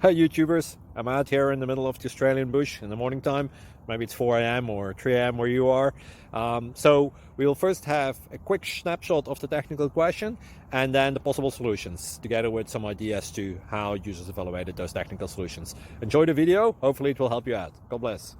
Hi YouTubers, I'm out here in the middle of the Australian bush in the morning time. Maybe it's 4 a.m. or 3 a.m. where you are. So we will first have a quick snapshot of the technical question and then the possible solutions, together with some ideas to how users evaluated those technical solutions. Enjoy the video, hopefully it will help you out. God bless.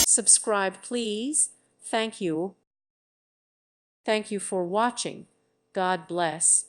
Subscribe, please. Thank you. Thank you for watching. God bless.